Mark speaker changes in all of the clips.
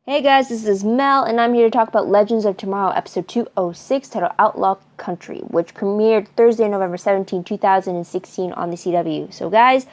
Speaker 1: Hey guys, this is Mel, and I'm here to talk about Legends of Tomorrow, episode 206, titled Outlaw Country, which premiered Thursday, November 17, 2016 on the CW. So guys,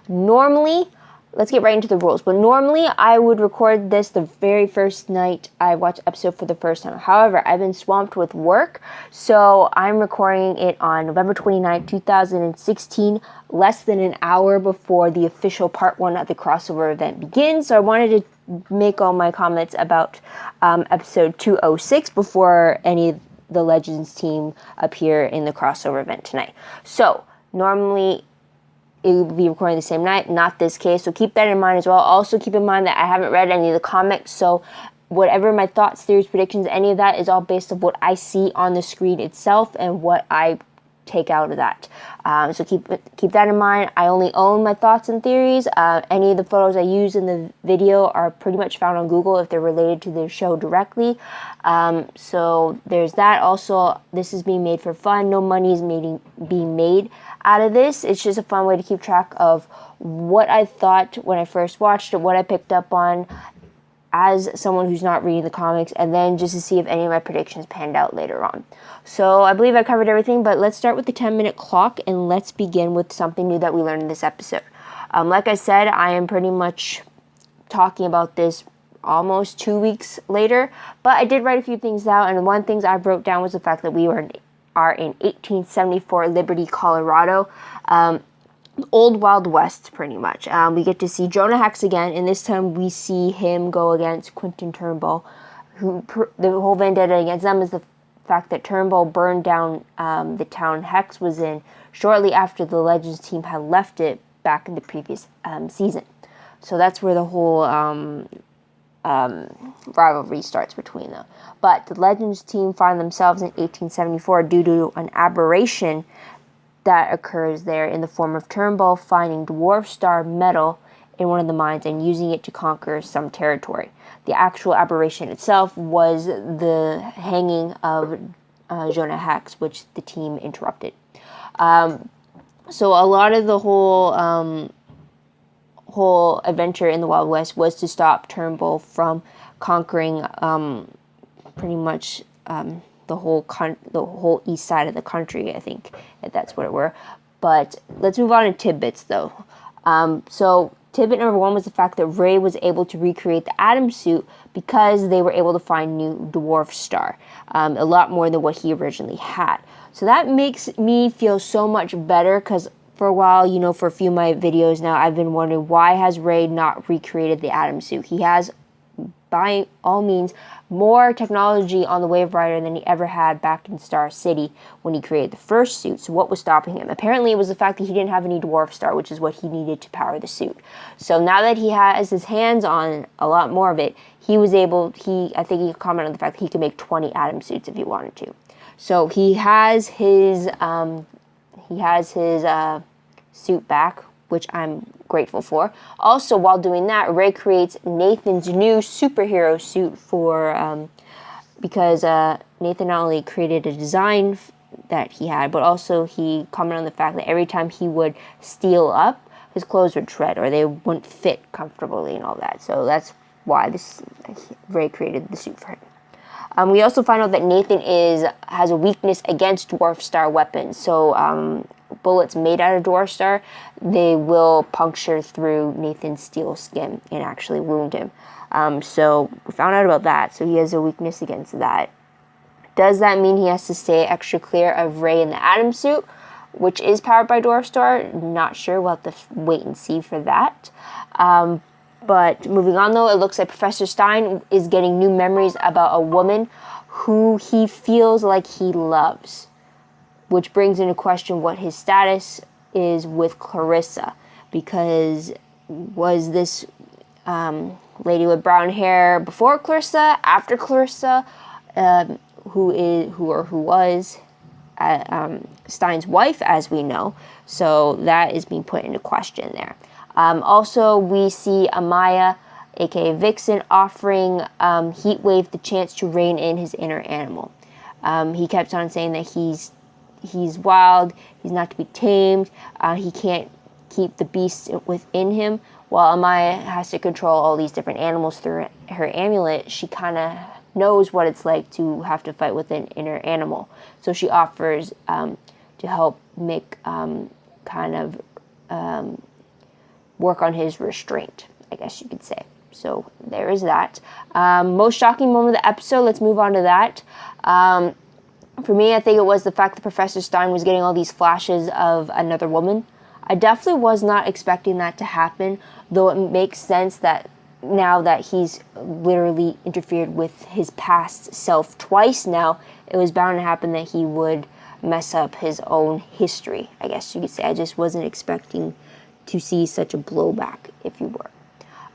Speaker 1: normally, let's get right into the rules, but normally I would record this the very first night I watched the episode for the first time. However, I've been swamped with work, so I'm recording it on November 29, 2016, less than an hour before the official part 1 of the crossover event begins. So I wanted to make all my comments about episode 206 before any of the Legends team appear in the crossover event tonight. So normally it would be recording the same night, not this case, so keep that in mind as well. Also keep in mind that I haven't read any of the comics, so whatever my thoughts, theories, predictions, any of that is all based on what I see on the screen itself and what I take out of that. So keep that in mind. I only own my thoughts and theories. Any of the photos I use in the video are pretty much found on Google if they're related to the show directly. So there's that. Also, this is being made for fun. No money is being made out of this. It's just a fun way to keep track of what I thought when I first watched it, what I picked up on as someone who's not reading the comics, and then just to see if any of my predictions panned out later on. So I believe I covered everything, but let's start with the 10-minute clock, and let's begin with something new that we learned in this episode. Like I said, I am pretty much talking about this almost 2 weeks later, but I did write a few things down, and one of the things I wrote down was the fact that we are in 1874 Liberty, Colorado. Old Wild West, pretty much. We get to see Jonah Hex again, and this time we see him go against Quentin Turnbull, who the whole vendetta against them is the fact that Turnbull burned down the town Hex was in shortly after the Legends team had left it back in the previous season. So that's where the whole rivalry starts between them. But the Legends team find themselves in 1874 due to an aberration that occurs there in the form of Turnbull finding dwarf star metal in one of the mines and using it to conquer some territory. The actual aberration itself was the hanging of Jonah Hex, which the team interrupted. So a lot of the whole adventure in the Wild West was to stop Turnbull from conquering pretty much the whole east side of the country, I think, if that's what it were. But let's move on to tidbits, though. So tidbit number 1 was the fact that Ray was able to recreate the Atom suit because they were able to find new dwarf star, a lot more than what he originally had. So that makes me feel so much better, because for a while, for a few of my videos now, I've been wondering, why has Ray not recreated the Atom suit? He has, by all means, more technology on the Wave Rider than he ever had back in Star City when he created the first suit. So what was stopping him? Apparently it was the fact that he didn't have any dwarf star, which is what he needed to power the suit. So now that he has his hands on a lot more of it, he was able, I think he commented on the fact that he could make 20 Atom suits if he wanted to. So he has his suit back, which I'm grateful for. Also, while doing that, Ray creates Nathan's new superhero suit because Nathan not only created a design that he had, but also he commented on the fact that every time he would steal up, his clothes would shred or they wouldn't fit comfortably and all that. So that's why Ray created the suit for him. We also find out that Nathan has a weakness against dwarf star weapons. So bullets made out of dwarf star, they will puncture through Nathan's steel skin and actually wound him. So we found out about that. So he has a weakness against that. Does that mean he has to stay extra clear of Ray in the Atom suit, which is powered by dwarf star? Not sure. We'll have to wait and see for that. But moving on, though, it looks like Professor Stein is getting new memories about a woman who he feels like he loves, which brings into question what his status is with Clarissa, because was this lady with brown hair before Clarissa, after Clarissa, who was Stein's wife, as we know. So that is being put into question there. Also, we see Amaya, aka Vixen, offering Heatwave the chance to rein in his inner animal. He kept on saying that he's wild, he's not to be tamed, he can't keep the beast within him, while Amaya has to control all these different animals through her amulet, she kind of knows what it's like to have to fight with an inner animal. So she offers to help Mick work on his restraint, I guess you could say. So there is that. Most shocking moment of the episode, let's move on to that. For me, I think it was the fact that Professor Stein was getting all these flashes of another woman. I definitely was not expecting that to happen, though it makes sense that now that he's literally interfered with his past self twice now, it was bound to happen that he would mess up his own history, I guess you could say. I just wasn't expecting to see such a blowback, if you were.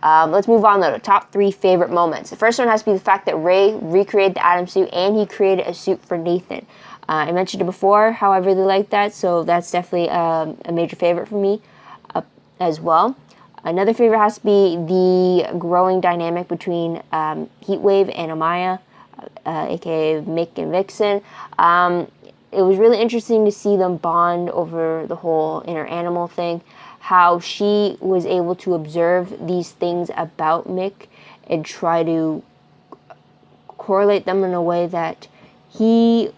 Speaker 1: Let's move on, though, to top 3 favorite moments. The first one has to be the fact that Ray recreated the Atom suit, and he created a suit for Nathan. I mentioned it before, how I really like that, so that's definitely a major favorite for me as well. Another favorite has to be the growing dynamic between Heatwave and Amaya, aka Mick and Vixen. It was really interesting to see them bond over the whole inner animal thing, how she was able to observe these things about Mick and try to correlate them in a way that he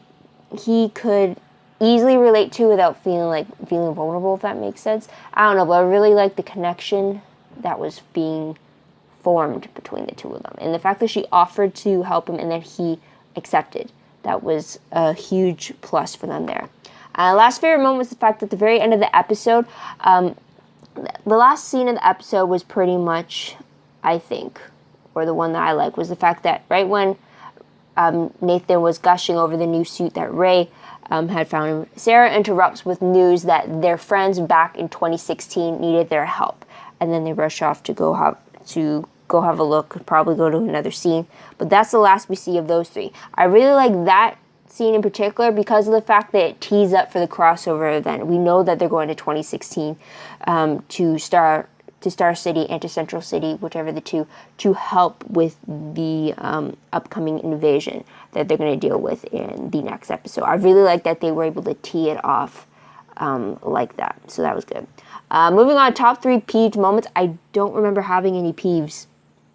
Speaker 1: could easily relate to without feeling vulnerable, if that makes sense. I don't know, but I really like the connection that was being formed between the two of them. And the fact that she offered to help him and then he accepted. That was a huge plus for them there. Last favorite moment was the fact that at the very end of the episode, the last scene of the episode was pretty much, I think, or the one that I like, was the fact that right when Nathan was gushing over the new suit that Ray had found him, Sarah interrupts with news that their friends back in 2016 needed their help. And then they rush off to go have a look, probably go to another scene. But that's the last we see of those 3. I really like that scene in particular because of the fact that it tees up for the crossover event. We know that they're going to 2016 to Star City and to Central City, whichever the two, to help with the upcoming invasion that they're going to deal with in the next episode. I really like that they were able to tee it off like that, so that was good. Moving on, top 3 peeved moments. I don't remember having any peeves,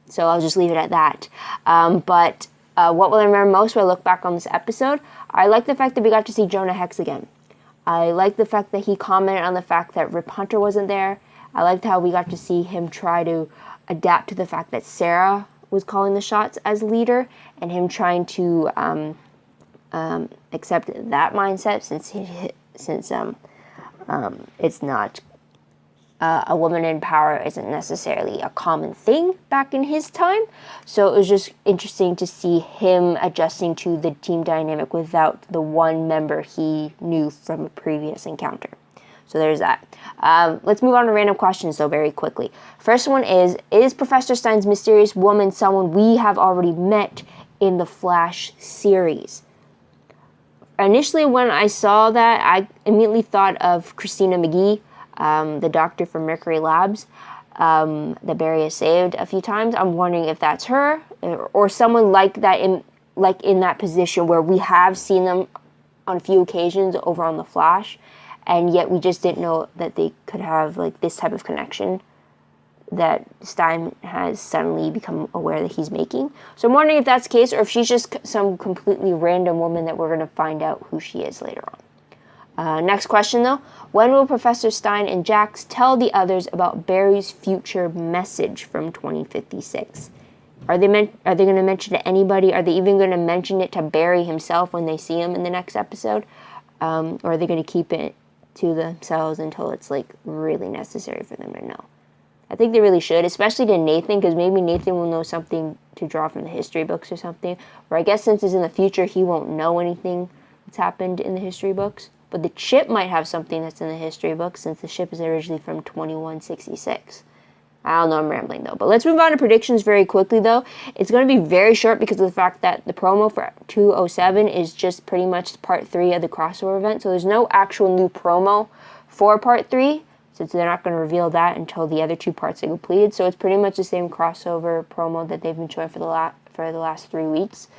Speaker 1: so I'll just leave it at that. But what will I remember most when I look back on this episode? I like the fact that we got to see Jonah Hex again. I like the fact that he commented on the fact that Rip Hunter wasn't there. I liked how we got to see him try to adapt to the fact that Sarah was calling the shots as leader, and him trying to accept that mindset since it's not a woman in power isn't necessarily a common thing back in his time. So it was just interesting to see him adjusting to the team dynamic without the one member he knew from a previous encounter. So there's that. Let's move on to random questions, though, very quickly. First one is Professor Stein's mysterious woman someone we have already met in the Flash series? Initially, when I saw that, I immediately thought of Christina McGee, the doctor from Mercury Labs, that Barry has saved a few times. I'm wondering if that's her or someone like that in that position where we have seen them on a few occasions over on the Flash, and yet we just didn't know that they could have this type of connection that Stein has suddenly become aware that he's making. So I'm wondering if that's the case or if she's just some completely random woman that we're going to find out who she is later on. Next question, though. When will Professor Stein and Jax tell the others about Barry's future message from 2056? Are they going to mention it to anybody? Are they even going to mention it to Barry himself when they see him in the next episode? Or are they going to keep it to themselves until it's really necessary for them to know? I think they really should, especially to Nathan, because maybe Nathan will know something to draw from the history books or something. Or I guess since it's in the future, he won't know anything that's happened in the history books. But the ship might have something that's in the history books, since the ship is originally from 2166. I don't know, I'm rambling though. But let's move on to predictions very quickly though. It's going to be very short because of the fact that the promo for 207 is just pretty much part 3 of the crossover event. So there's no actual new promo for part 3, since they're not going to reveal that until the other 2 parts are completed. So it's pretty much the same crossover promo that they've been showing for the last 3 weeks.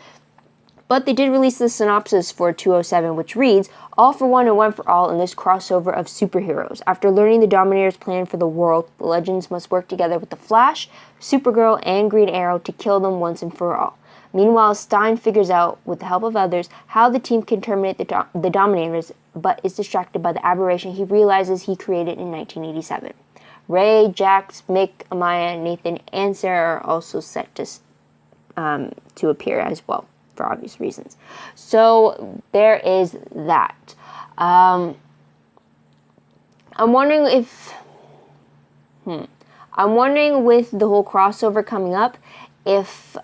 Speaker 1: But they did release the synopsis for 207, which reads, "All for one and one for all in this crossover of superheroes. After learning the Dominator's plan for the world, the Legends must work together with the Flash, Supergirl, and Green Arrow to kill them once and for all. Meanwhile, Stein figures out, with the help of others, how the team can terminate the Dominators, but is distracted by the aberration he realizes he created in 1987. Ray, Jax, Mick, Amaya, Nathan, and Sarah are also set to appear as well, for obvious reasons. So there is that. I'm wondering if... I'm wondering with the whole crossover coming up, if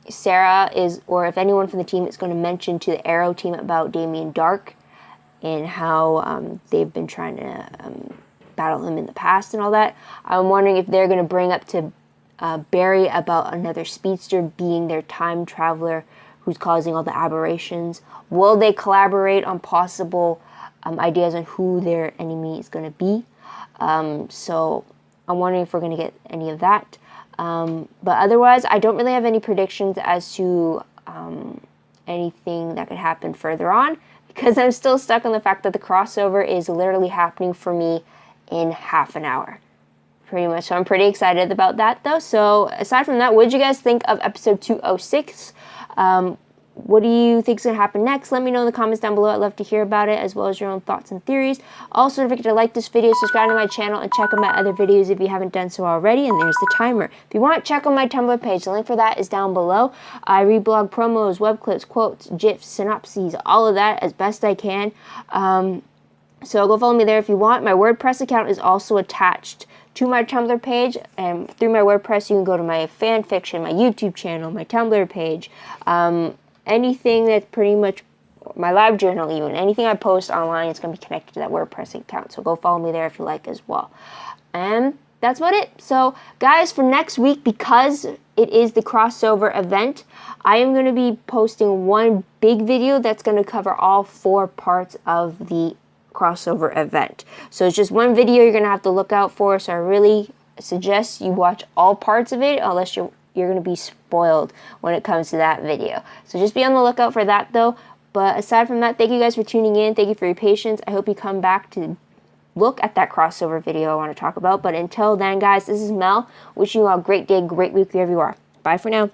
Speaker 1: Sarah is, or if anyone from the team is going to mention to the Arrow team about Damien Dark and how they've been trying to battle him in the past and all that. I'm wondering if they're going to bring up to Barry about another speedster being their time traveler who's causing all the aberrations. Will they collaborate on possible ideas on who their enemy is going to be? So I'm wondering if we're going to get any of that. But otherwise, I don't really have any predictions as to anything that could happen further on, because I'm still stuck on the fact that the crossover is literally happening for me in half an hour. Pretty much. So I'm pretty excited about that, though. So aside from that, what did you guys think of episode 206? What do you think is going to happen next? Let me know in the comments down below. I'd love to hear about it, as well as your own thoughts and theories. Also, don't forget to like this video, subscribe to my channel, and check out my other videos if you haven't done so already. And there's the timer. If you want, check out my Tumblr page. The link for that is down below. I reblog promos, web clips, quotes, GIFs, synopses, all of that as best I can. So go follow me there if you want. My WordPress account is also attached to my Tumblr page, and through my WordPress you can go to my fan fiction, my YouTube channel, my Tumblr page, anything that's pretty much my live journal, even anything I post online is going to be connected to that WordPress account, so go follow me there if you like as well. And that's about it. So guys, for next week, because it is the crossover event, I am going to be posting one big video that's going to cover all 4 parts of the crossover event. So it's just one video you're going to have to look out for, so I really suggest you watch all parts of it, unless you're going to be spoiled when it comes to that video. So just be on the lookout for that, though. But aside from that, thank you guys for tuning in. Thank you for your patience. I hope you come back to look at that crossover video I want to talk about. But until then, guys, this is Mel, wishing you all a great day, great week wherever you are. Bye for now.